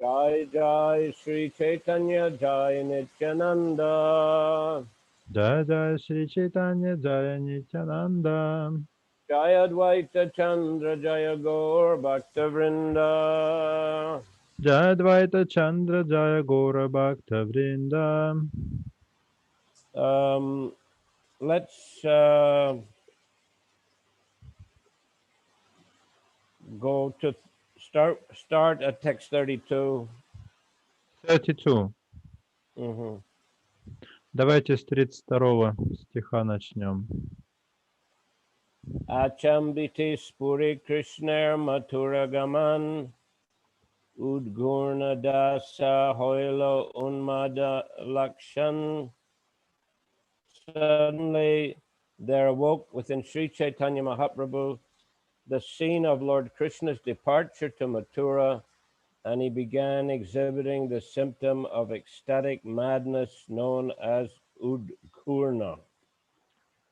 Jai Jai Sri Chaitanya Jai Nityananda. Jai Jai Shri Chaitanya Jaya Nityananda. Jaya Advaita Chandra Jaya Gaur Bhakta Vrinda. Jai Advaita Chandra Jaya Gora Bhakta Vrinda. Let's go to start at text 32. 32. Mm-hmm. Давайте с 32 стиха начнем. Achambiti Spuri Krishner Mathura Gaman Udgurna Dasa Hoilo Unmada Lakshan. Suddenly there awoke within Sri Chaitanya Mahaprabhu the scene of Lord Krishna's departure to Mathura, and he began exhibiting the symptom of ecstatic madness known as Udgurna.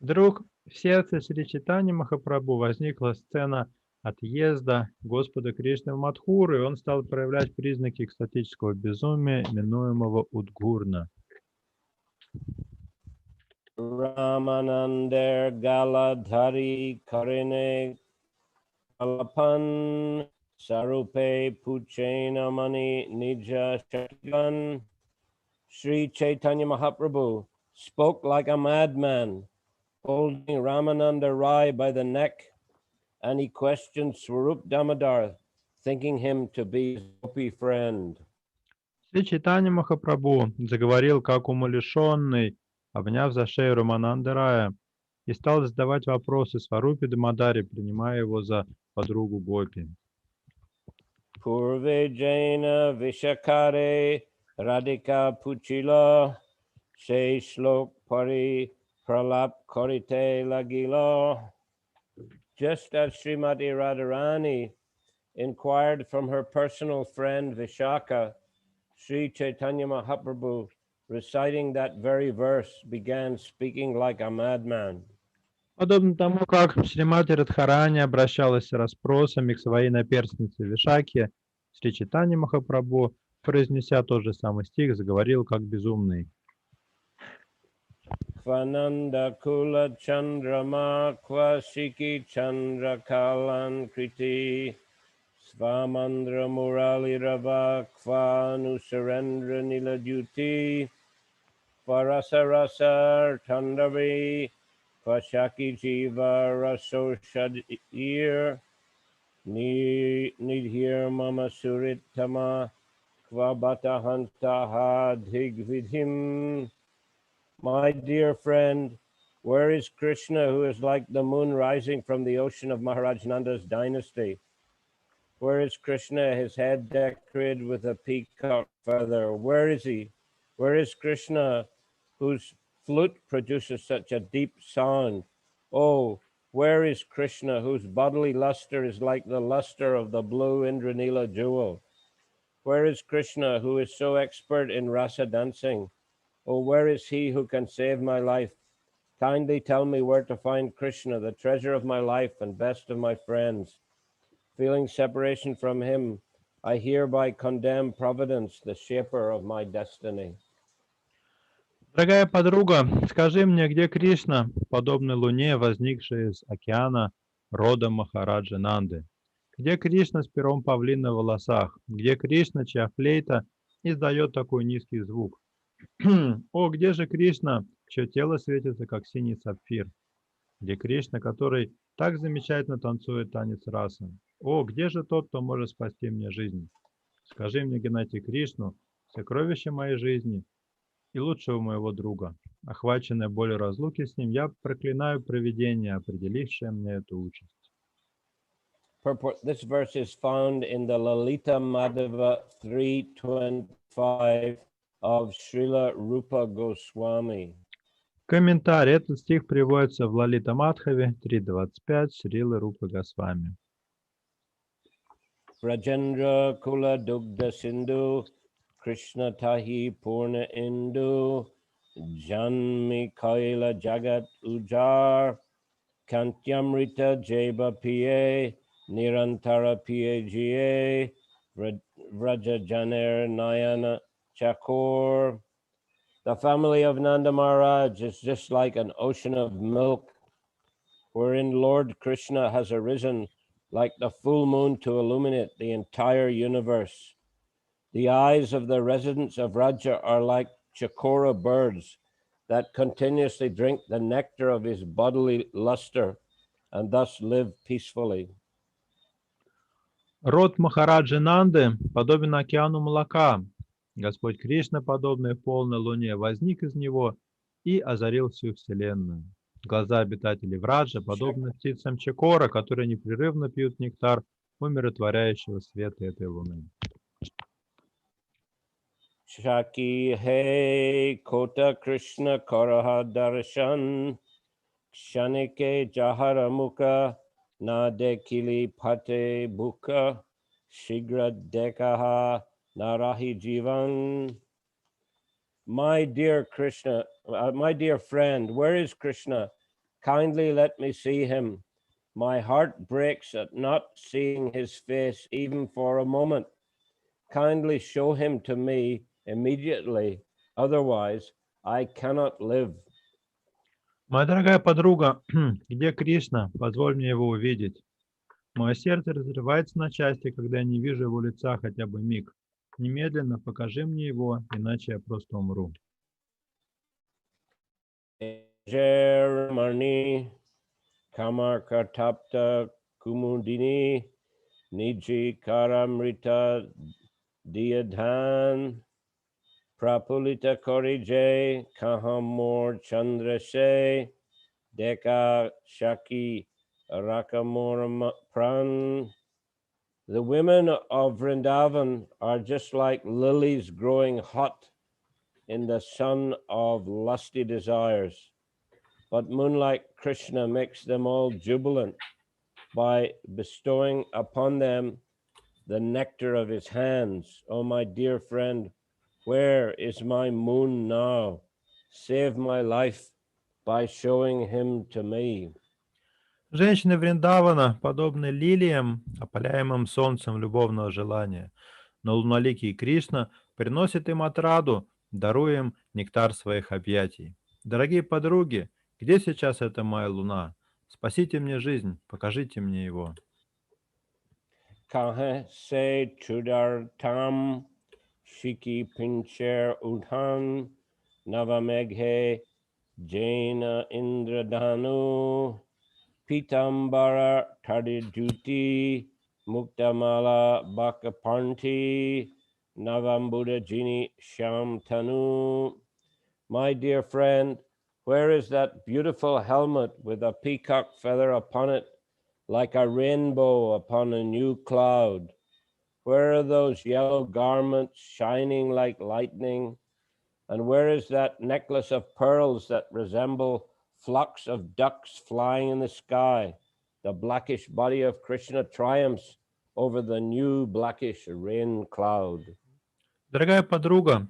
Вдруг в сердце Шри Чайтаньи Махапрабху возникла сцена отъезда Господа Кришны в Мадхуру, и он стал проявлять признаки экстатического безумия, именуемого Удгурна. Ramanander Galadhari Karine Kalapan Sarupe Puchena Mani Nija Shaktigan. Sri Chaitanya Mahaprabhu spoke like a madman, holding Ramananda Rai by the neck, and he questioned Swarup Damodar, thinking him to be his gopi friend. Шри Чайтанья Махапрабху заговорил как умалишенный, обняв за шею Рамананды Рая, и стал задавать вопросы Сварупе Дамодаре, принимая его за подругу Гопи. Purve Jaina Vishakare Radhika Puchila She Shlok Pari Pralap Korite Lagila. Just as Srimati Radharani inquired from her personal friend Vishaka, Sri Chaitanya Mahaprabhu, reciting that very verse, began speaking like a madman. Подобно тому, как Шримати Радхарани обращалась с расспросами к своей наперстнице Вишаке, Шри Чайтанья Махапрабху, произнеся тот же самый стих, заговорил как безумный. Kvananda Kula Chandrama Kvashiki Chandra Kalan Kriti Svamandra Murali Rava Kvanu Surendra Niladyuti Varasa Rasa Tandavi Kvashaki Jiva Raso Shadir Nidhir Mama Suritama Kvabata Hantaha Dhigvidhim. My dear friend, where is Krishna, who is like the moon rising from the ocean of Maharaj Nanda's dynasty? Where is Krishna, his head decorated with a peacock feather? Where is he? Where is Krishna, whose flute produces such a deep sound? Oh, where is Krishna, whose bodily luster is like the luster of the blue Indranila jewel? Where is Krishna, who is so expert in rasa dancing? Oh, where is he who can save my life? Kindly tell me where to find Krishna, the treasure of my life and best of my friends. Feeling separation from him, I hereby condemn Providence, the shaper of my destiny. Дорогая подруга, скажи мне, где Кришна, подобный луне, возникшей из океана родом Махараджи Нанды? Где Кришна с пером павлина в волосах? Где Кришна, чья флейта издает такой низкий звук? О, где же Кришна, чье тело светится, как синий сапфир? Где Кришна, который так замечательно танцует танец расы? О, где же тот, кто может спасти мне жизнь? Скажи мне, Геннадий, Кришну, сокровище моей жизни и лучшего моего друга. Охваченная болью разлуки с ним, я проклинаю провидение, определившее мне эту участь. This verse is found in the Lalita Madhava 325 of Srila Rupa Goswami. Комментарий. Этот стих приводится в Лалита Мадхаве 3.25 Шрилы Рупы Госвами. Rajendra Kula Dugda Sindhu Krishna Tahi Purna Indu Janmi Kaila Jagat Ujar Kantyamrita Jeba Piye Nirantara Piye Jiye Vrajajaner Nayana Chakor. The family of Nanda Maharaj is just like an ocean of milk, wherein Lord Krishna has arisen like the full moon to illuminate the entire universe. The eyes of the residents of Raja are like chakora birds that continuously drink the nectar of his bodily luster and thus live peacefully. Род Махараджи Нанды подобен океану молока. Господь Кришна, подобный полной луне, возник из него и озарил всю вселенную. Глаза обитателей Враджа подобны птицам Чакора, которые непрерывно пьют нектар умиротворяющего света этой луны. Shaki he kota Krishna karaha darshan kshanike jahara mukha na dekili pate bukha shigra dekaha narahi jivan. My dear Krishna, my dear friend, where is Krishna? Kindly let me see him. My heart breaks at not seeing his face even for a moment. Kindly show him to me immediately, otherwise I cannot live. Моя дорогая подруга, где Кришна? Позволь мне его увидеть. Мое сердце разрывается на части, когда я не вижу его лица хотя бы миг. Немедленно покажи мне его, иначе я просто умру. Jermani Kamarkatapta Kumudini Niji Karamrita Diadhan Prapulita Korije Kahamor Chandrase Deka Shaki Rakamor Pran. The women of Vrindavan are just like lilies growing hot in the sun of lusty desires. But moonlight Krishna makes them all jubilant by bestowing upon them the nectar of his hands. Oh, my dear friend, where is my moon now? Save my life by showing him to me. Женщины Вриндавана подобны лилиям, опаляемым солнцем любовного желания. Но луналикий Кришна приносит им отраду, даруя им нектар своих объятий. Дорогие подруги, где сейчас эта моя луна? Спасите мне жизнь, покажите мне его. Kahe se chudar tam shiki pincher udhan navameghe jaina indradhanu pitambara tadijuti muktamala bakapanti navambuddha jini shamtanu. My dear friend, where is that beautiful helmet with a peacock feather upon it, like a rainbow upon a new cloud? Where are those yellow garments shining like lightning? And where is that necklace of pearls that resemble flocks of ducks flying in the sky? The blackish body of Krishna triumphs over the new blackish rain cloud. Дорогая подруга,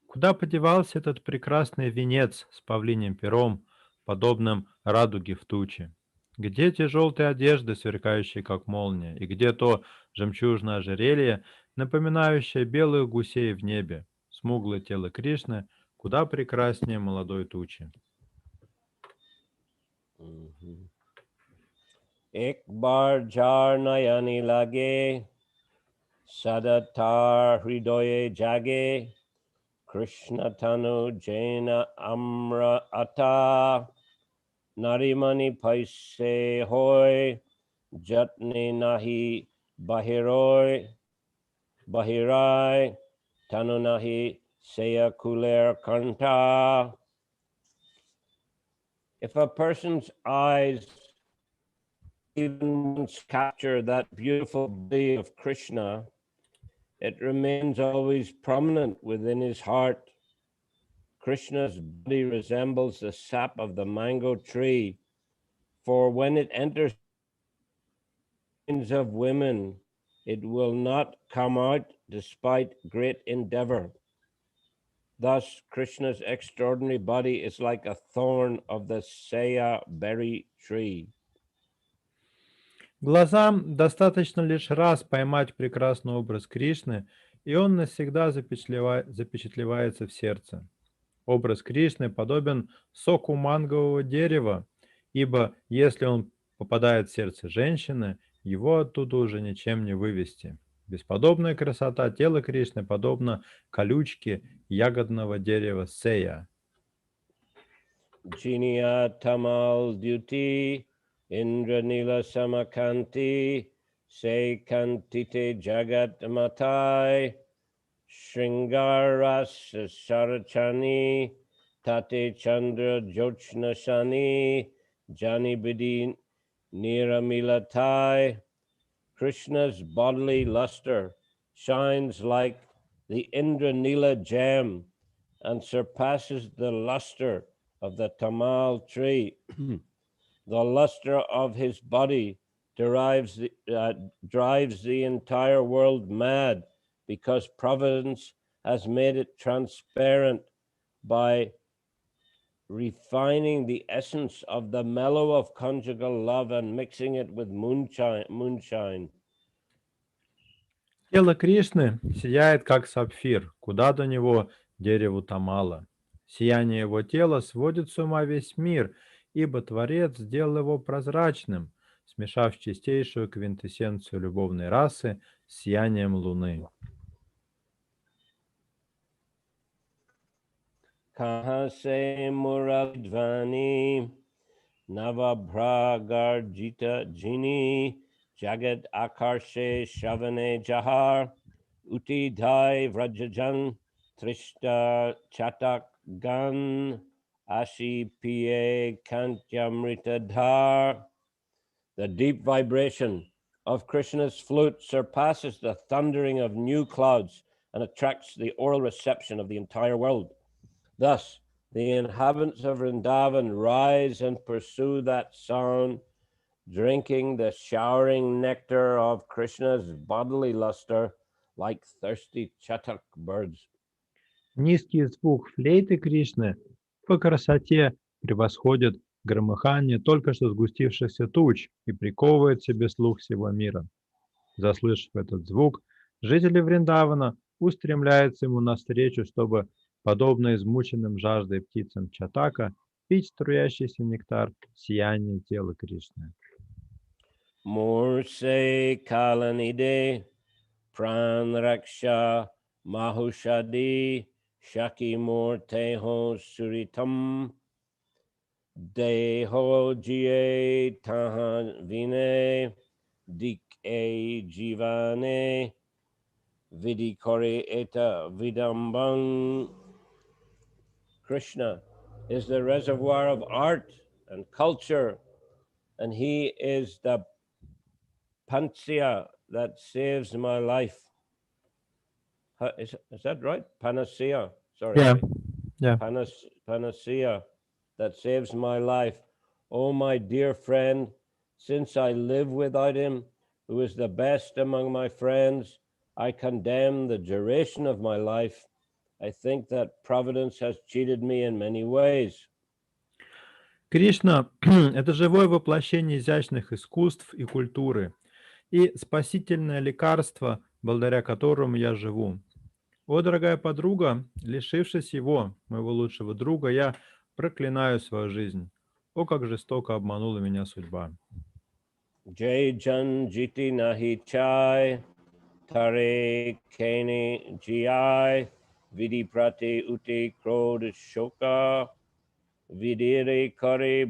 куда подевался этот прекрасный венец с павлиним пером, подобным радуге в туче? Где те желтые одежды, сверкающие как молния, и где то жемчужное ожерелье, напоминающее белых гусей в небе? Смуглое тело Кришны куда прекраснее молодой тучи. Ek bar jar nayani lage sadatar hridoye jage Krishna tanu jaina amra ata narimani paise hoy jatne nahi bahiroy bahirai tanu nahi seya kuler kanta. If a person's eyes even once capture that beautiful body of Krishna, it remains always prominent within his heart. Krishna's body resembles the sap of the mango tree, for when it enters the minds of women, it will not come out despite great endeavor. Thus, Krishna's extraordinary body is like a thorn of the seya berry tree. Глазам достаточно лишь раз поймать прекрасный образ Кришны, и он навсегда запечатлевается в сердце. Образ Кришны подобен соку мангового дерева, ибо если он попадает в сердце женщины, его оттуда уже ничем не вывести. Бесподобная красота тела Кришны подобна колючке ягодного дерева сея. Jinia tamal duty, Indra nila samakanti, Se kantite jagat matai, Shringaras sarachani, Tate chandra jochna shani, Jani bidi niramilatai. Krishna's bodily luster shines like the Indranila gem and surpasses the luster of the tamal tree. The luster of his body drives the entire world mad because providence has made it transparent by refining the essence of the mellow of conjugal love and mixing it with moonshine. Тело Кришны сияет, как сапфир, куда до него дереву Тамала. Сияние его тела сводит с ума весь мир, ибо Творец сделал его прозрачным, смешав чистейшую квинтэссенцию любовной расы с сиянием луны. Kahase Muradvani Navabhragarjita Jini Jagat Akarshe Shavane Jahar Uti Dhai Vrajajan Trishta Chatak Gan Ashi Piye Kantyamrita Dhar. The deep vibration of Krishna's flute surpasses the thundering of new clouds and attracts the oral reception of the entire world. Thus, the inhabitants of Vrindavan rise and pursue that sound, drinking the showering nectar of Krishna's bodily luster like thirsty chatak birds. Низкий звук флейты Кришны по красоте превосходит громыхание только что сгустившихся туч и приковывает к себе слух всего мира. Заслышав этот звук, жители Вриндавана устремляются ему навстречу, чтобы, подобно измученным жаждой птицам Чатака, пить струящийся нектар сияния тела Кришны. Murse Kalanide Pranraksha Mahushadi Shaki Murteho Suritam Deho Jie Tahan Vine Dik E Jivane Vidikore Eta Vidambang. Krishna is the reservoir of art and culture, and he is the panacea that saves my life. Is that right? Panacea. Sorry. Yeah. Panacea that saves my life. Oh, my dear friend, since I live without him, who is the best among my friends, I condemn the duration of my life. I think that Providence has cheated me in many ways. Кришна – это живое воплощение изящных искусств и культуры, и спасительное лекарство, благодаря которому я живу. О, дорогая подруга, лишившись его, моего лучшего друга, я проклинаю свою жизнь. О, как жестоко обманула меня судьба. Jai Jan Jiti Nahi Chai Tare Kene Ji Vidi Prati Uti Krod Shoka Vidire Kare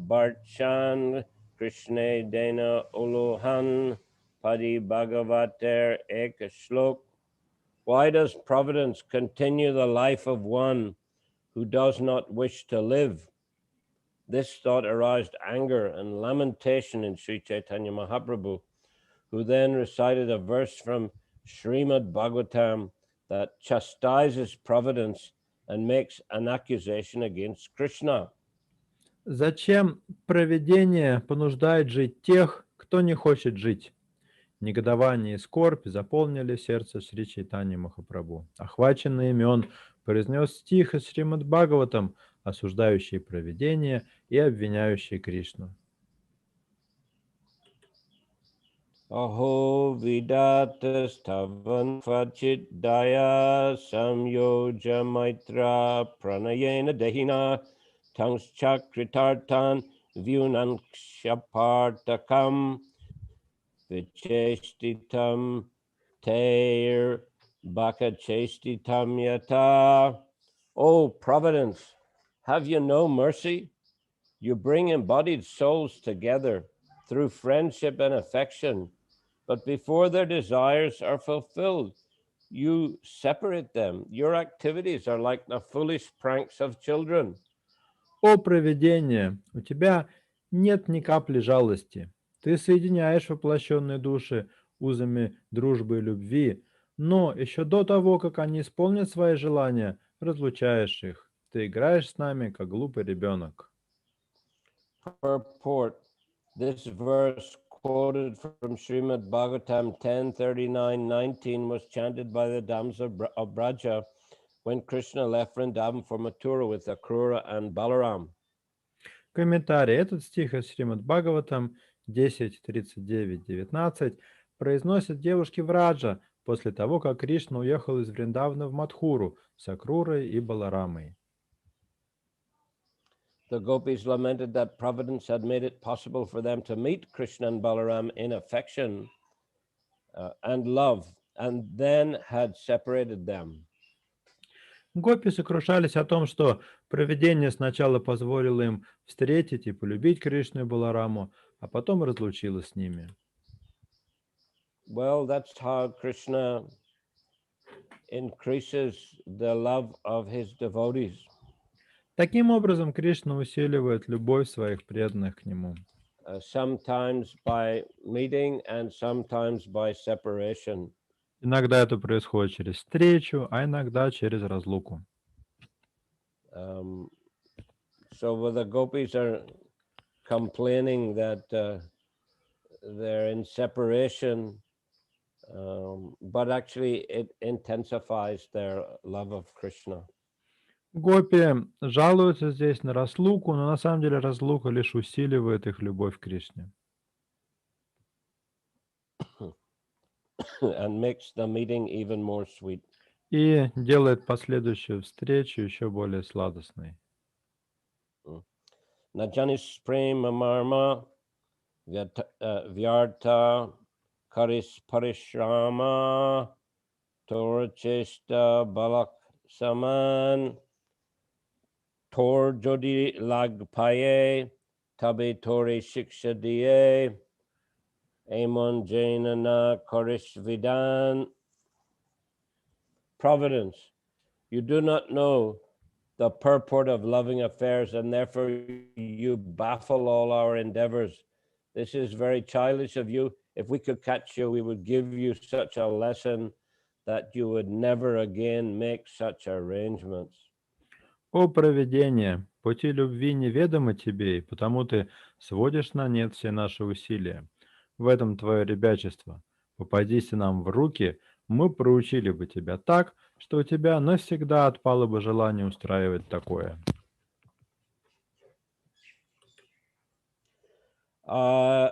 Barchan Krishna Dena Olohan Padi Bhagavater Ek Shlok. Why does Providence continue the life of one who does not wish to live? This thought aroused anger and lamentation in Sri Chaitanya Mahaprabhu, who then recited a verse from Srimad Bhagavatam that chastises Providence and makes an accusation against Krishna. Зачем провидение понуждает жить тех, кто не хочет жить? Негодование и скорбь заполнили сердце Шри Чайтаньи Махапрабху. Охваченный ими он произнес стих из Шримад Бхагаватам, осуждающий провидение и обвиняющий Кришну. Aho vidatas tavan kvachit daya samyoja maitra pranayena dehina tangschakritartan vyunanshapartakam vichestitam teir bakachestitam yata. O Providence, have you no mercy? You bring embodied souls together through friendship and affection, but before their desires are fulfilled, you separate them. Your activities are like the foolish pranks of children. О провидение, у тебя нет ни капли жалости. Ты соединяешь воплощенные души узами дружбы и любви, но еще до того, как они исполнят свои желания, разлучаешь их. Ты играешь с нами, как глупый ребенок. Purport. This verse quoted from Srimad Bhagavatam 10:39-19 was chanted by the Dams of Braja when Krishna left Vrindavan for Mathura with Akrura and Balaram. Комментарий. Этот стих из Шримад Бхагаватам 10.39-19 произносят девушки Враджа после того, как Кришна уехал из Вриндавана в Мадхуру с Акрурой и Баларамой. The gopis lamented that Providence had made it possible for them to meet Krishna and Balaram in affection and love, and then had separated them. Гопи сокрушались о том, что провидение сначала позволило им встретить и полюбить Кришну и Балараму, а потом разлучилось с ними. Well, that's how Krishna increases the love of his devotees. Таким образом, Кришна усиливает любовь своих преданных к Нему. Sometimes by meeting and sometimes by separation. Иногда это происходит через встречу, а иногда через разлуку. So the gopis are complaining that they're in separation, but actually it intensifies their love of Krishna. Гопи жалуются здесь на разлуку, но на самом деле разлука лишь усиливает их любовь к Кришне. And makes the meeting even more sweet. И делает последующую встречу еще более сладостной. Najanis prema marma vyarta karis parishrama torchesta balak saman tor jodi lag paye tabe tori shiksha diye amon jaina na karish vidan. Providence, you do not know the purport of loving affairs, and therefore you baffle all our endeavors. This is very childish of you. If we could catch you, we would give you such a lesson that you would never again make such arrangements. О провидение, пути любви неведомы тебе, и потому ты сводишь на нет все наши усилия. В этом твое ребячество. Попадись нам в руки, мы проучили бы тебя так, что у тебя навсегда отпало бы желание устраивать такое. Are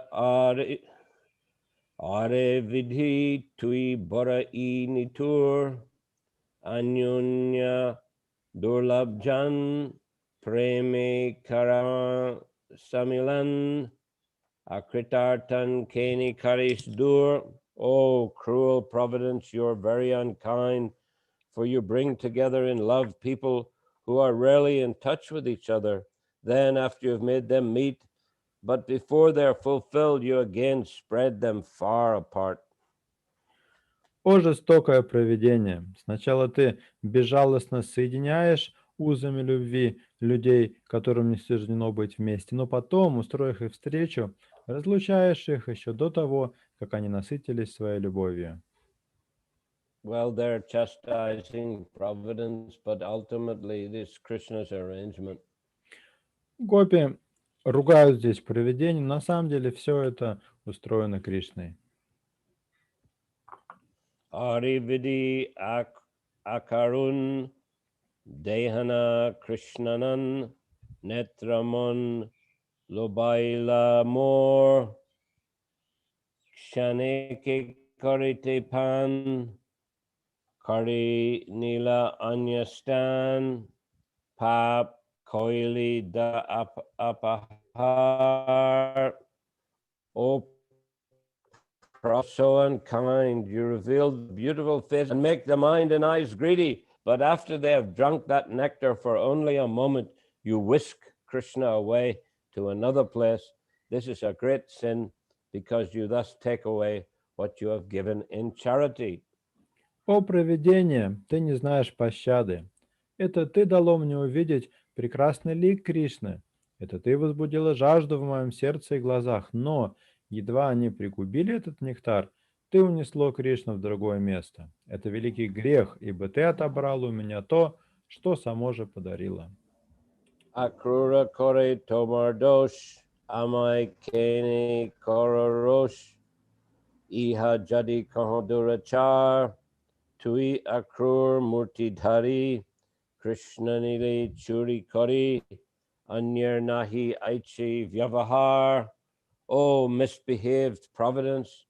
vidhi tui bara e nitur anyunya durlabjan preme kara samilan akritartan keni karis dur. Oh, cruel Providence, you're very unkind, for you bring together in love people who are rarely in touch with each other. Then, after you've made them meet, but before they're fulfilled, you again spread them far apart. О жестокое провидение! Сначала ты безжалостно соединяешь узами любви людей, которым не суждено быть вместе, но потом, устроив их встречу, разлучаешь их еще до того, как они насытились своей любовью. Well, they're chastising Providence, but ultimately this Krishna's arrangement. Гопи ругают здесь провидение, но на самом деле все это устроено Кришной. Arividi akarun dehana krishnanan netramon lobaila mor Shaneke Korite Pan Kari Nila Anyastan Pap Koili Da Apahar. O so unkind, you reveal the beautiful face and make the mind and eyes greedy. But after they have drunk that nectar for only a moment, you whisk Krishna away to another place. This is a great sin because you thus take away what you have given in charity. О провидение, ты не знаешь пощады. Это ты дало мне увидеть прекрасный лик Кришны. Это ты возбудила жажду в моем сердце и глазах. Но, едва они пригубили этот нектар, ты унесло Кришну в другое место. Это великий грех, ибо ты отобрал у меня то, что само же подарила. Akrura kore tomar dosh, amai kene korosh, iha jadi kahadurachar, tui akrur murti dhari, Krishna nile churi kori, anyar nahi aichi vyavahar. Oh, misbehaved providence,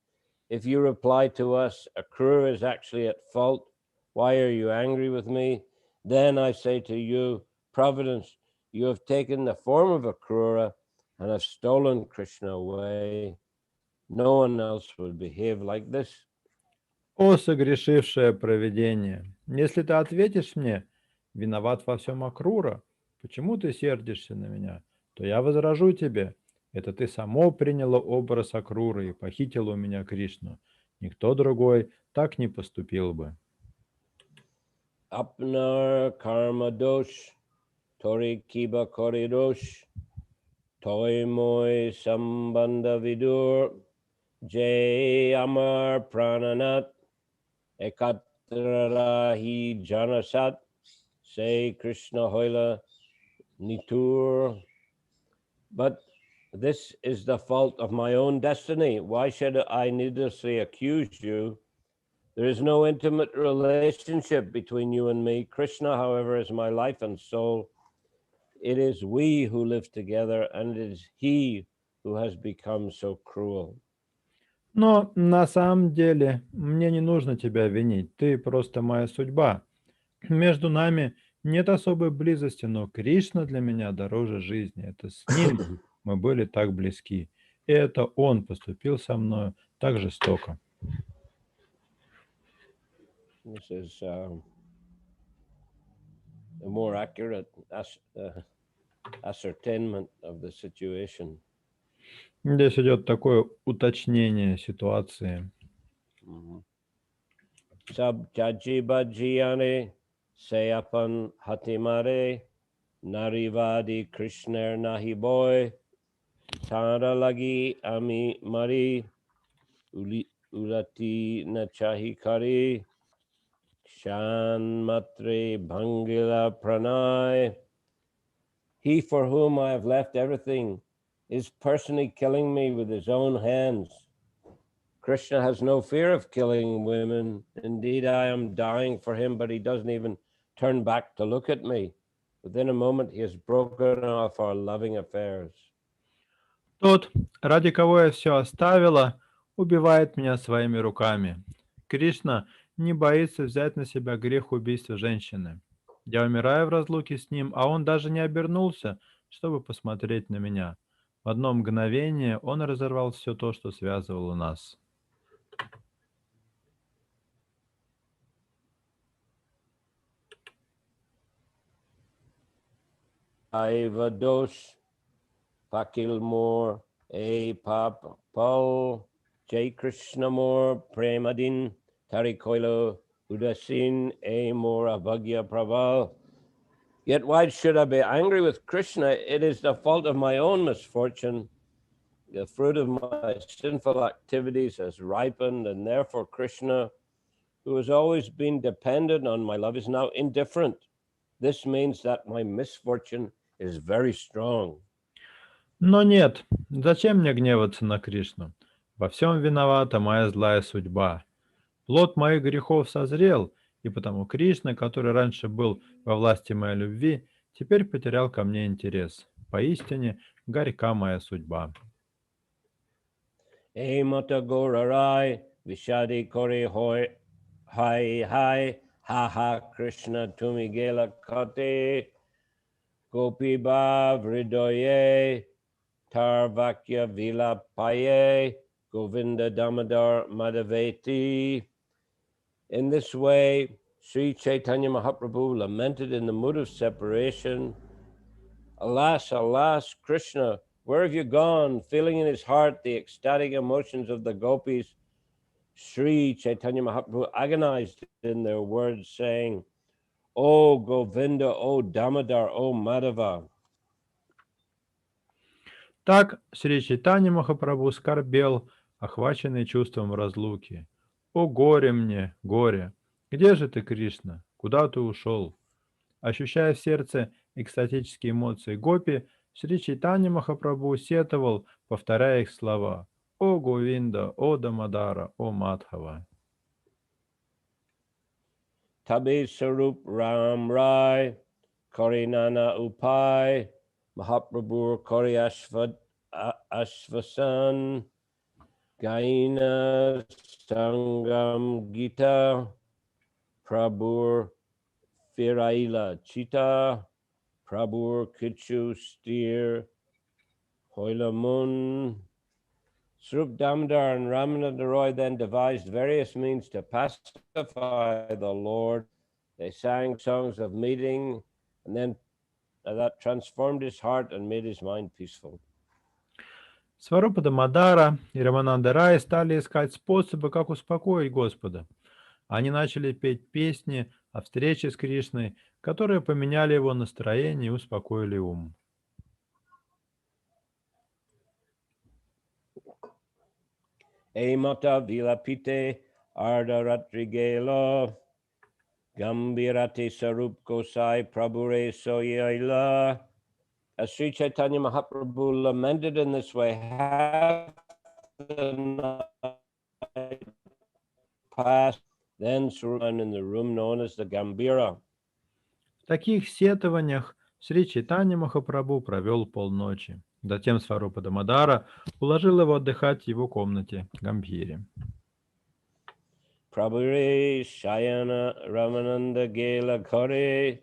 if you reply to us, Akrura is actually at fault, why are you angry with me? Then I say to you, providence, you have taken the form of Akrura and have stolen Krishna away. No one else would behave like this. О согрешившее провидение, если ты ответишь мне, виноват во всем Акрура, почему ты сердишься на меня, то я возражу тебе, это ты само приняло образ Акруры и похитила у меня Кришну. Никто другой так не поступил бы. Apnar karma dosh, tori kiba koridosh, toi moi sambandha vidur, jay amar prananat, ekatrahi janasat, say Krishna hoila nitur. But this is the fault of my own destiny. Why should I needlessly accuse you? There is no intimate relationship between you and me. Krishna, however, is my life and soul. It is we who live together, and it is he who has become so cruel. Но на самом деле мне не нужно тебя винить, ты просто моя судьба. Между нами нет особой близости, но Кришна для меня дороже жизни. Это с ним мы были так близки. И это он поступил со мною так жестоко. This is a more accurate ascertainment of the situation. Здесь идет такое уточнение ситуации. Sab jaji bajiyane seyapan hatimare narivadi Krishner nahi boy tara lagi ami mari ulati nachahi kari shan matre bhangila pranay. He for whom I have left everything is personally killing me with his own hands. Krishna has no fear of killing women. Indeed, I am dying for him, but he doesn't even turn back to look at me. Within a moment, he has broken off our loving affairs. Тот, ради кого я все оставила, убивает меня своими руками. Кришна не боится взять на себя грех убийства женщины. Я умираю в разлуке с ним, а он даже не обернулся, чтобы посмотреть на меня. В одно мгновение он разорвал все то, что связывало нас. Aivadosh Pakilmore A Pap Paul Jai Krishnamore Premadin Tarikoilo Udasin A More Abhagya Prabal. Yet why should I be angry with Krishna? It is the fault of my own misfortune. The fruit of my sinful activities has ripened, and therefore Krishna, who has always been dependent on my love, is now indifferent. This means that my misfortune is very strong. Но нет, зачем мне гневаться на Кришну? Во всем виновата моя злая судьба. Плод моих грехов созрел, и потому Кришна, который раньше был во власти моей любви, теперь потерял ко мне интерес. Поистине горька моя судьба. E mata gorarai, vishadi kore hoi, hai hai, ha ha Krishna tumi gela kate, gopi bhav hridoye, tarvakya vila paye, Govinda Damodar Madhaveti. In this way, Sri Chaitanya Mahaprabhu lamented in the mood of separation, alas, alas, Krishna, where have you gone? Feeling in his heart the ecstatic emotions of the gopis, Sri Chaitanya Mahaprabhu agonized in their words, saying, O Govinda, O Damodar, O Madhava. Так Шри Чайтанья Махапрабху скорбел, охваченный чувством разлуки. «О горе мне, горе! Где же ты, Кришна? Куда ты ушел?» Ощущая в сердце экстатические эмоции гопи, Шри Чайтанья Махапрабху сетовал, повторяя их слова: «О Говинда, о Дамодара, о Мадхава». Tabi Sarup Ram Rai, Kori Nana Upai, Mahaprabhu Kori Ashvasan, Gaina Sangam Gita, Prabhur Firaila Chita, Prabhur Kichu Steer, Hoilamun. Srup Damodar and Ramananda Roy then devised various means to pacify the Lord. They sang songs of meeting, and then that transformed his heart and made his mind peaceful. Сварупа Дамодара и Рамананда Рай стали искать способы, как успокоить Господа. Они начали петь песни о встрече с Кришной, которые поменяли его настроение и успокоили ум. Emata vilapite ardaratrigela gambirate sarup gosai prabhure soyaila. As Sri Chaitanya Mahaprabhu lamented in this way, half the night passed, then Suruman in the room known as the Gambira. В таких сетованиях Шри Чайтанья Махапрабху провел полночи. Затем Сварупа Дамодара уложил его отдыхать в его комнате Гамбхире. Prabhure Shayana Ramananda Gela Kare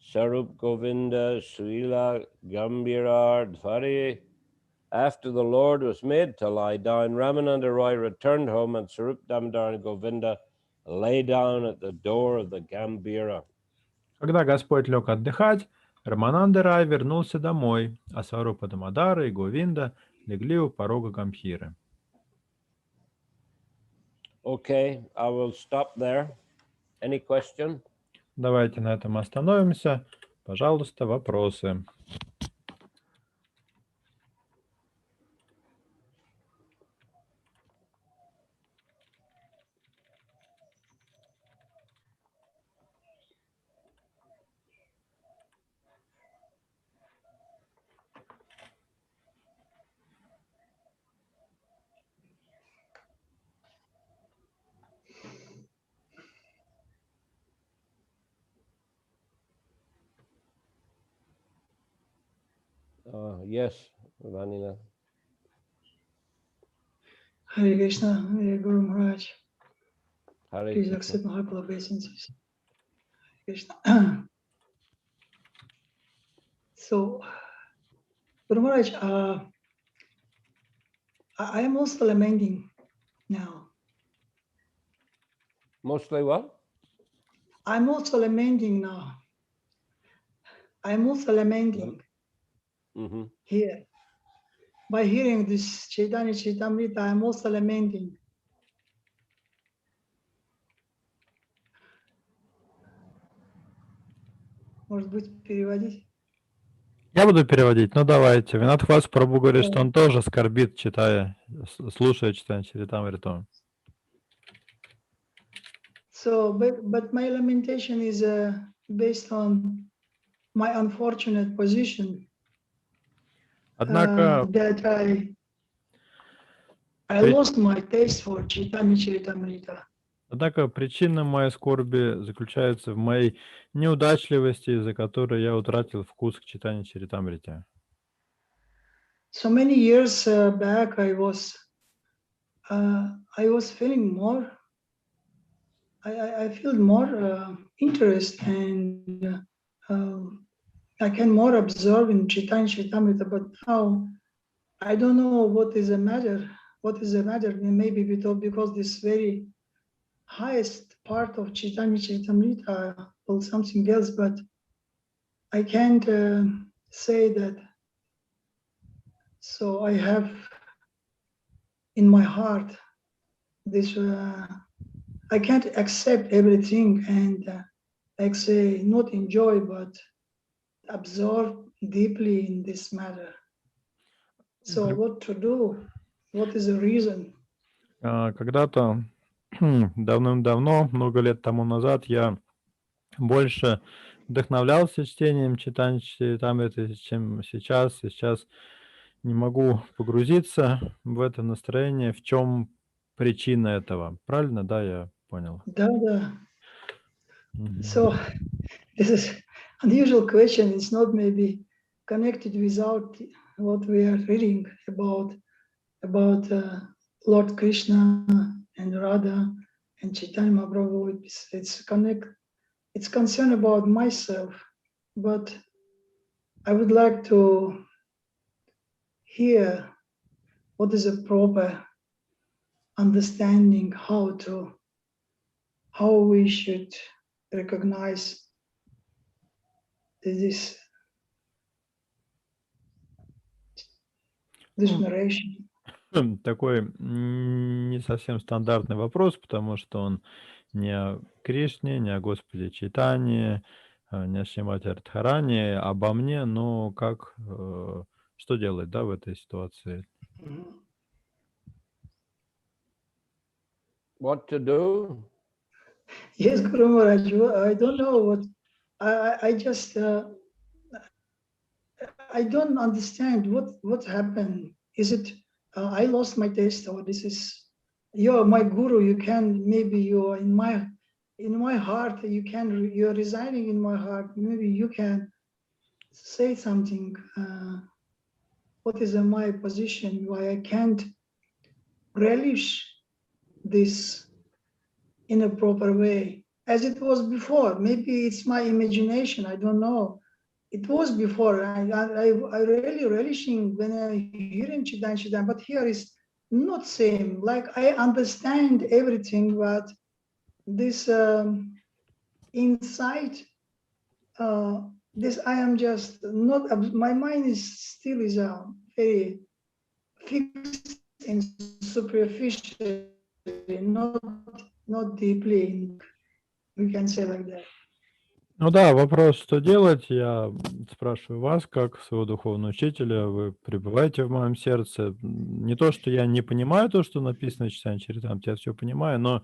Sarup Govinda Suila Gambirar Dhari. After the Lord was made to lie down, Ramananda Roy returned home and Sarup Damodar and Govinda lay down at the door of the Gambira. Когда Господь лег отдыхать, Рамананда Рай вернулся домой, а Сварупа Дамодара и Говинда легли у порога Гамбхиры. Okay, I will stop there. Any question? Давайте на этом остановимся. Пожалуйста, вопросы. Yes, Vanina. Hare Krishna, Hare Guru Maharaj. Hare Please Krishna. accept Mahaprabhu obeisances. Hare Krishna. So, Guru Maharaj, I am also lamenting now. Mostly what? I'm also lamenting now. I'm also lamenting Mm-hmm. here. By hearing this Chaitanya Charitamrita, I'm also lamenting. Может быть, переводить? Я буду переводить, ну давайте. Винатхвас Прабху говорит, что он тоже скорбит, читая, слушая читание Чаритамриту. So, but my lamentation is based on my unfortunate position. Однако, That I lost my taste for Chaitanya Charitamrita. однако причина моей скорби заключается в моей неудачливости, из-за которой я утратил вкус к читанию Чаритамрите. So many years back, I was I was feeling more. I feel more interest, and I can more observe in Chaitanya Charitamrita. But now I don't know what is the matter. What is the matter? Maybe because this very highest part of Chaitanya Charitamrita or something else, but I can't say that. So I have in my heart this. I can't accept everything and like say not enjoy but absorb deeply in this matter. So what to do? What is the reason? Когда-то давным-давно, много лет тому назад, я больше вдохновлялся чтением Чайтаньи, чем сейчас. И сейчас не могу погрузиться в это настроение. В чем причина этого? Правильно, да, я понял? Да. So this is unusual question. It's not maybe connected without what we are reading about Lord Krishna and Radha and Chaitanya Mahaprabhu. It's concerned about myself, but I would like to hear what is a proper understanding how we should recognize this narration. Такой не совсем стандартный вопрос, потому что он не о Кришне, не о Господе Чайтанье, не о Шримати Радхарани, обо мне, но как, что делать, да, в этой ситуации? What to do? Yes, Guru Maharaj, I don't know what, I just, I don't understand what happened. Is it, I lost my taste, or this is, you're my guru, you can, maybe you're in my heart, you're residing in my heart, maybe you can say something. What is my position, why I can't relish this in a proper way as it was before? Maybe it's my imagination, I don't know. It was before. I really relishing when I hear in Chaitanya, but here is not same. Like I understand everything, but this inside, this I am just not. My mind is still very fixed and superficial, not deeply. We can say like that. Ну да, вопрос, что делать, я спрашиваю вас, как своего духовного учителя, вы пребываете в моем сердце. Не то, что я не понимаю то, что написано в Чайтаньи Чаритамрите, я все понимаю, но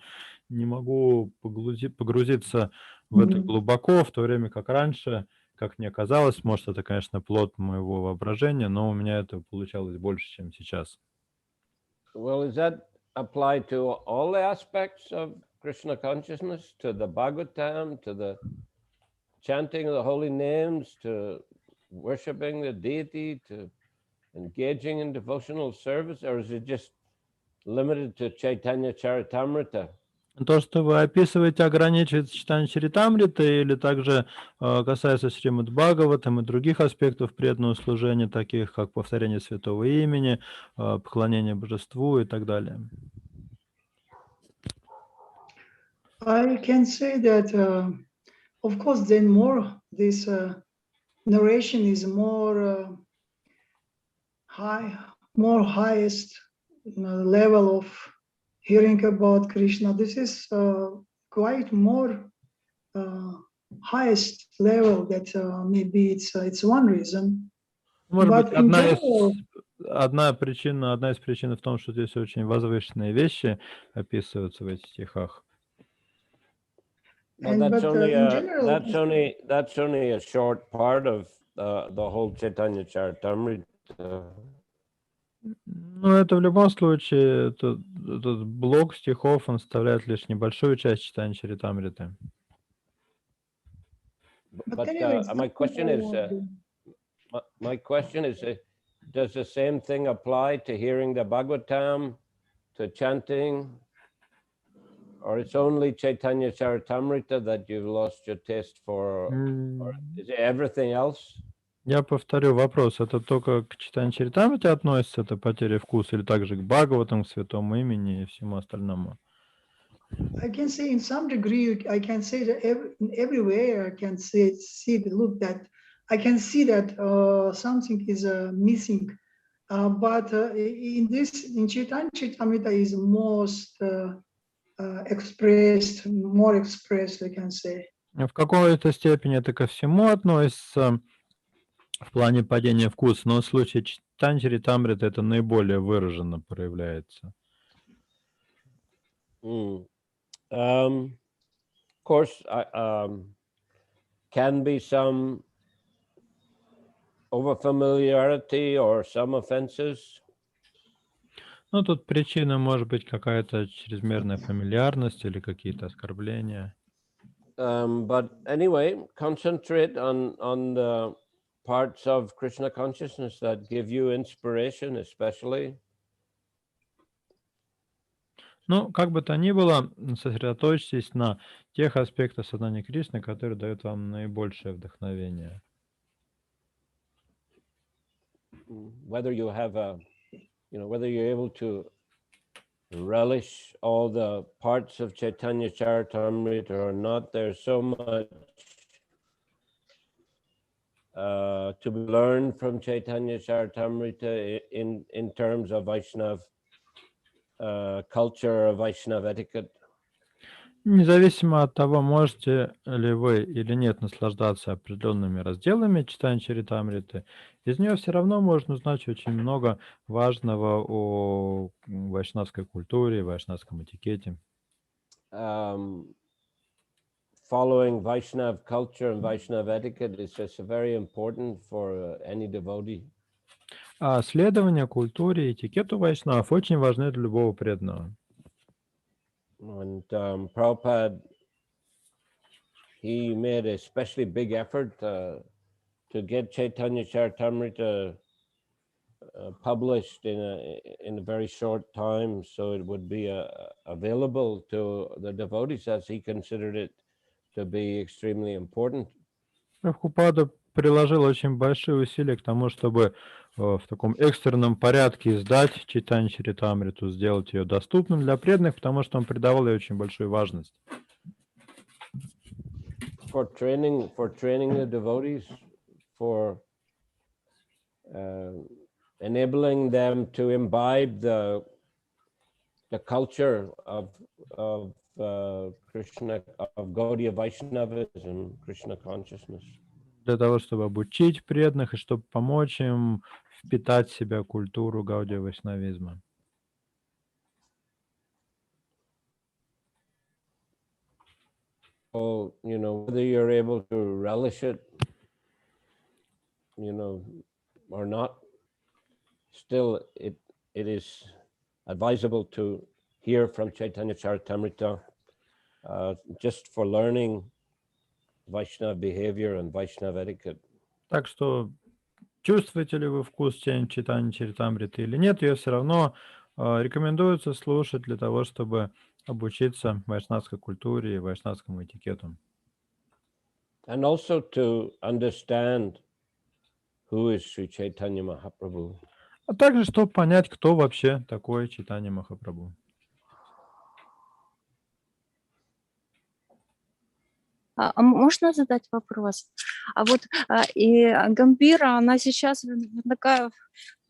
не могу погрузиться в это глубоко, в то время как раньше, как мне казалось, может, это, конечно, плод моего воображения, но у меня это получалось больше, чем сейчас. Well, does that apply to all the aspects of Krishna consciousness, to the Bhagavatam, to the chanting of the holy names, to worshipping the deity, to engaging in devotional service, or is it just limited to Chaitanya Charitamrita? То, что вы описываете, ограничивается читанием Чаритамриты или также касается Шримад Бхагаватам и других аспектов преданного служения, таких как повторение святого имени, поклонение божеству и так далее? I can say that, of course, then more this narration is more highest level of hearing about Krishna. This is quite more highest level that maybe it's one reason. Может But быть, in general, одна из причин в том, что здесь очень возвышенные вещи описываются в этих стихах. But that's only a short part of the whole Chaitanya Charitamrita. Ну, это в любом случае, этот блок стихов, он составляет лишь небольшую часть читания Чаритамриты. But my question is, does the same thing apply to hearing the Bhagavatam, to chanting, or it's only Chaitanya Charitamrita that you've lost your taste for, or is it everything else? Я повторю вопрос. Это только к читанию Чаритамрите относится, это потеря вкуса, или также к Бхагаватам, к Святому Имени и всему остальному? I can say in some degree, I can say that everywhere I can see the look that I can see that something is missing. But in Chaitanya Charitamrita is most expressed, more expressed, I can say. В какой-то степени это ко всему относится в плане падения вкуса, но в случае читания Чаритамриты это наиболее выраженно проявляется. Of course, can be some overfamiliarity or some offenses. Ну, тут причина может быть какая-то чрезмерная фамильярность или какие-то оскорбления. But anyway, concentrate on the parts of Krishna consciousness that give you inspiration, especially. Ну, как бы то ни было, сосредоточьтесь на тех аспектах сознания Кришны, которые дают вам наибольшее вдохновение. Whether you have whether you're able to relish all the parts of Chaitanya Charitamrita or not, there's so much to be learned from Chaitanya Charitamrita in terms of Vaishnav culture, or Vaishnav etiquette. Независимо от того, можете ли вы или нет наслаждаться определенными разделами читания Чаритамриты, из нее все равно можно узнать очень много важного о вайшнавской культуре, вайшнавском этикете. Following Vaishnav culture and Vaishnav etiquette is just very important for any devotee. А следование культуре и этикету вайшнавов очень важны для любого преданного. And Prabhupada, he made a especially big effort to get Chaitanya Charitamrita published in a very short time, so it would be available to the devotees, as he considered it to be extremely important. Прабхупада приложил очень большие усилия к тому, чтобы в таком экстренном порядке издать Чайтанью Чаритамриту, сделать ее доступным для преданных, потому что он придавал ей очень большую важность. For training the devotees, for enabling them to imbibe the culture of Krishna, of Gaudiya Vaishnavism, Krishna consciousness. Для того, чтобы обучить преданных и чтобы помочь им впитать в себя культуру Гаудия Вайшнавизма. So, whether you're able to relish it, or not, still it is advisable to hear from Chaitanya Charitamrita just for learning Vaishnava behavior and Vaishnava etiquette. Так что чувствуете ли вы вкус Чайтаньи Чаритамриты или нет, ее все равно рекомендуется слушать для того, чтобы обучиться вайшнавской культуре и вайшнавскому этикету. And also to understand who is Sri Chaitanya Mahaprabhu. А также, чтобы понять, кто вообще такой Чайтанья Махапрабху. Можно задать вопрос? А вот и Гамбира, она сейчас такая,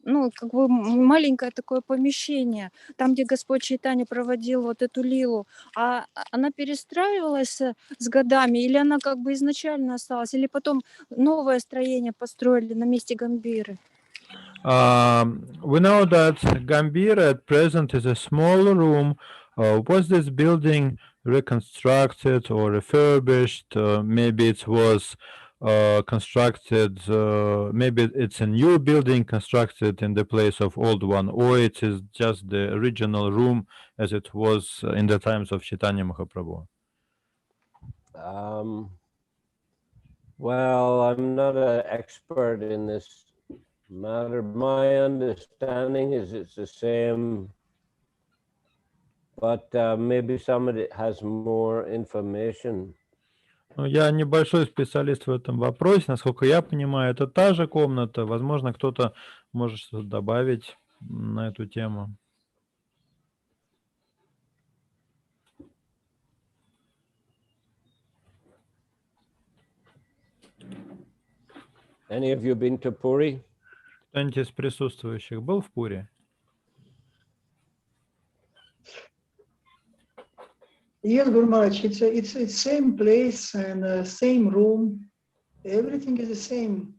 как бы маленькое такое помещение, там, где Господь Чайтанья проводил вот эту лилу, а она перестраивалась с годами, или она как бы изначально осталась, или потом новое строение построили на месте Гамбиры? We know that Gambira at present is a small room. Was this building reconstructed or refurbished? Maybe it was constructed, maybe it's a new building constructed in the place of old one, or it is just the original room as it was in the times of Chaitanya Mahaprabhu. Well, I'm not an expert in this matter. My understanding is it's the same but maybe somebody has more information. Ну, я небольшой специалист в этом вопросе. Насколько я понимаю, это та же комната. Возможно, кто-то может что-то добавить на эту тему. Any of you been to Puri? Кто-нибудь из присутствующих был в Пуре? Yes, Guru Maharaj, it's same place and same room. Everything is the same,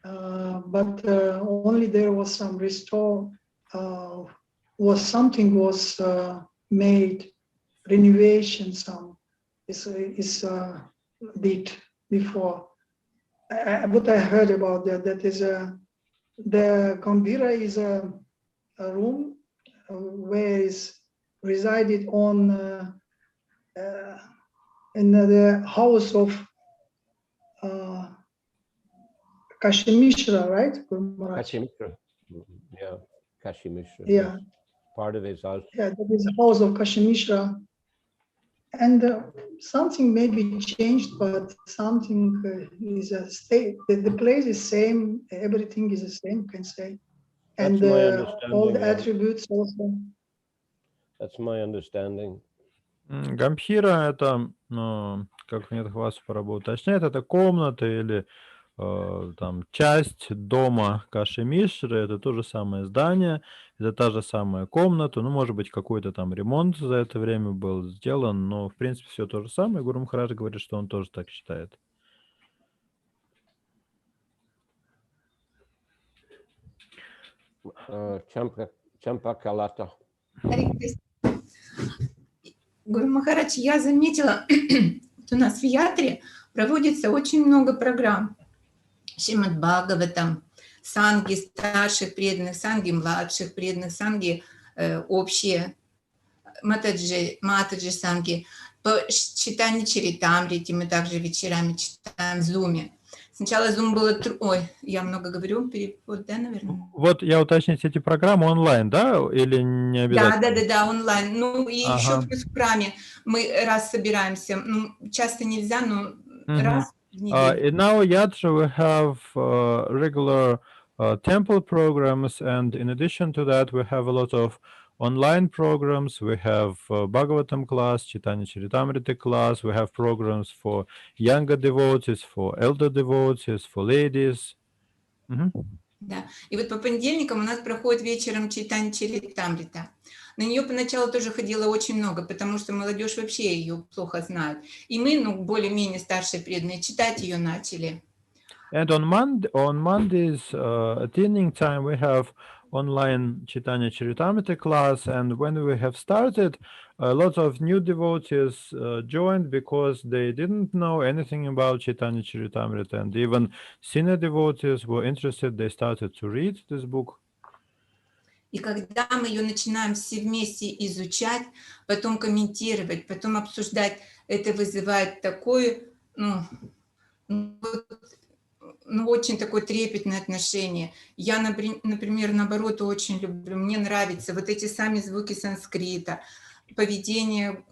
but only there was some restore. Something was made, renovation. Some is did before. What I heard about that is the Gambhira is a room where is resided on. In the house of Kashimishra, right? Guru Maharaj? Kashimishra. Yeah, Kashimishra. Yeah. Part of his house. Yeah, that is the house of Kashimishra. And something may be changed, but something is a state. The place is same, everything is the same, you can say. And That's my all the understanding, yeah. attributes also. That's my understanding. Гамбхира это, ну, как мне вас уточняет, это комната или там часть дома Каши Мишры, это то же самое здание, это та же самая комната, ну, может быть, какой-то там ремонт за это время был сделан, но, в принципе, все то же самое. Гуру Махарадж говорит, что он тоже так считает. Champa Kalata. Гуру Махарадж, я заметила, что у нас в Ятре проводится очень много программ. Шримад Бхагаватам, санги старших преданных, санги младших преданных, санги общие, матаджи санги. По читанию Чаритамрити мы также вечерами читаем в Зуме. Сначала Zoom было... Ой, я много говорю, перевод, да, наверное? Вот я уточнить, эти программы онлайн, да, или не обязательно? Да, онлайн. Ну, и еще плюс в храме мы раз собираемся. Ну, часто нельзя, но раз в неделю. In our yatra we have regular temple programs, and in addition to that we have a lot of online programs. We have Bhagavatam class, Chaitanya Charitamrita class. We have programs for younger devotees, for elder devotees, for ladies. Да. И вот по понедельникам у нас проходит вечером Чайтанья Чаритамрита. На нее поначалу тоже ходило очень много, потому что молодежь вообще ее плохо знает. И мы, ну, более-менее старшие преданные, читать ее начали. And on Mondays at evening time we have online Chaitanya Charitamrita class, and when we have started, a lot of new devotees joined because they didn't know anything about Chaitanya Charitamrita, and even senior devotees were interested. They started to read this book. И когда мы ее начинаем все вместе изучать, потом комментировать, потом обсуждать, это вызывает такое, очень такое трепетное отношение. Я, например, наоборот, очень люблю, мне нравятся вот эти сами звуки санскрита, поведение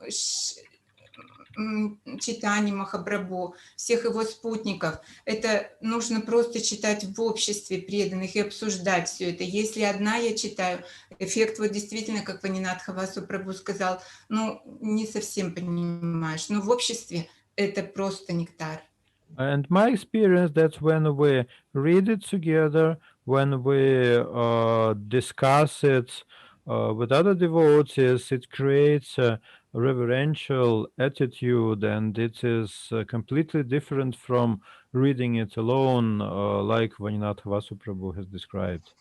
Чайтаньи Махапрабху, всех его спутников. Это нужно просто читать в обществе преданных и обсуждать все это. Если одна я читаю, эффект вот действительно, как Ванинат Хавасу Прабху сказал, не совсем понимаешь, но в обществе это просто нектар. And my experience that when we read it together, when we discuss it with other devotees, it creates a reverential attitude, and it is completely different from reading it alone, like Vaninath Vasu Prabhu has described.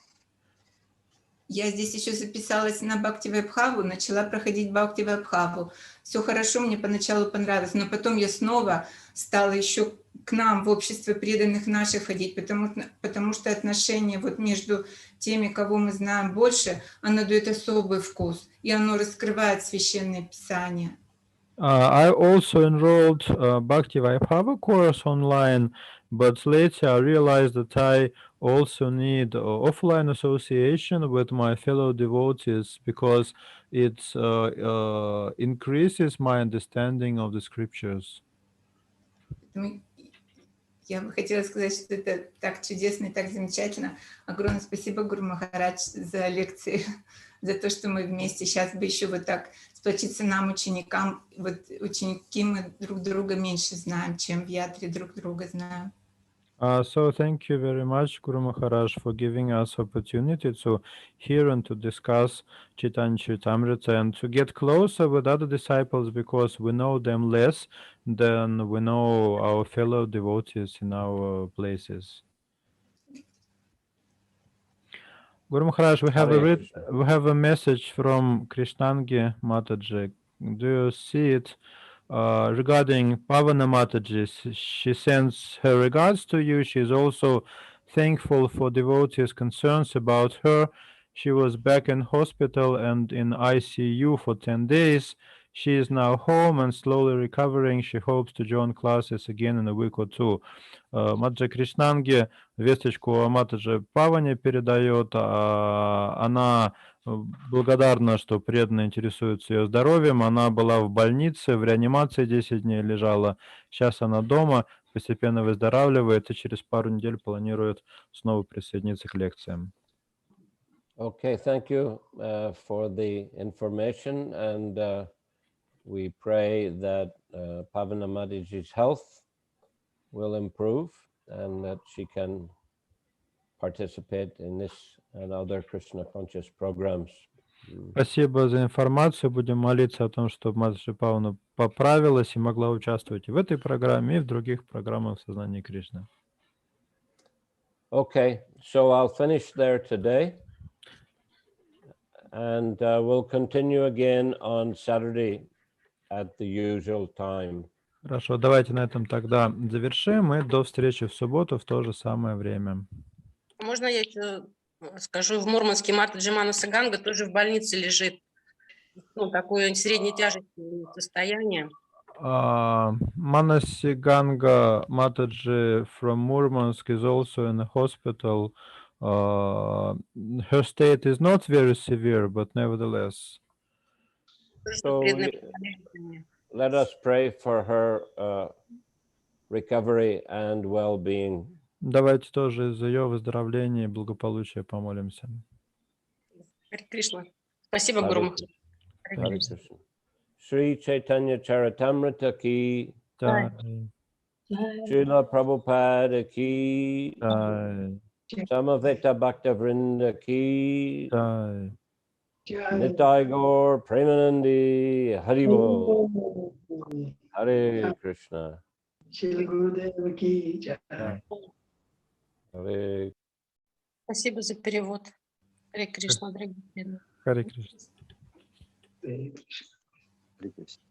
Я здесь еще записалась на Бхакти-Вайбхаву, начала проходить Бхакти-Вайбхаву. Все хорошо, мне поначалу понравилось, но потом я снова стала еще к нам в общество преданных наших ходить, потому что отношение вот между теми, кого мы знаем больше, оно дает особый вкус, и оно раскрывает Священное Писание. I also enrolled Bhakti Vaibhava course online, but later I realized that I also need offline association with my fellow devotees, because it increases my understanding of the scriptures. Поэтому я бы хотела сказать, что это так чудесно и так замечательно. Огромное спасибо, Гуру Махарадж, за лекции, за то, что мы вместе. Сейчас бы еще вот так сплотиться нам, ученикам. Вот ученики мы друг друга меньше знаем, чем в ятре друг друга знаем. So thank you very much, Guru Maharaj, for giving us opportunity to hear and to discuss Chaitanya Charitamrita and to get closer with other disciples, because we know them less than we know our fellow devotees in our places. Guru Maharaj, we have Hare Krishna. we have a message from Krishnangi Mataji. Do you see it? Regarding Pavana Mataji, she sends her regards to you. She is also thankful for devotees' concerns about her. She was back in hospital and in ICU for 10 days. She is now home and slowly recovering. She hopes to join classes again in a week or two. Маджи Кришнанги весточку о Матаджи Паване передает. Она благодарна, что преданно интересуется ее здоровьем. Она была в больнице, в реанимации 10 дней лежала. Сейчас она дома, постепенно выздоравливает и через пару недель планирует снова присоединиться к лекциям. Okay, thank you for the information, and we pray that Pavana Mataji's health will improve and that she can participate in this and other Krishna conscious programs. Спасибо за информацию. Будем молиться о том, чтобы Матаджи Павана поправилась и могла участвовать и в этой программе, и в других программах сознания Кришны. Okay, so I'll finish there today, and we'll continue again on Saturday at the usual time. Хорошо, давайте на этом тогда завершим, и до встречи в субботу в то же самое время. Можно я еще скажу, в Мурманске Матаджи Манаса Ганга тоже в больнице лежит. Ну, такое средней тяжести состояние. Manasi Ganga Mataji from Murmansk is also in the hospital. Her state is not very severe, but nevertheless. So let us pray for her recovery and well-being. Давайте тоже за ее выздоровление и благополучие помолимся. Харе Кришна. Спасибо, Гуру Махарадж. Hare Krishna. Sri Chaitanya Charitamrita ki, Jai. Srila Prabhupada ki, Jai. Samaveta Bhakta Vrinda ki, Jai. Nitai Gaur Premanandi Haribo. Hare Krishna. Shri Gurudev ki jai. Hare Спасибо за перевод. Харе Кришна, дорогие преданные. Харе Кришна. Hare Krishna.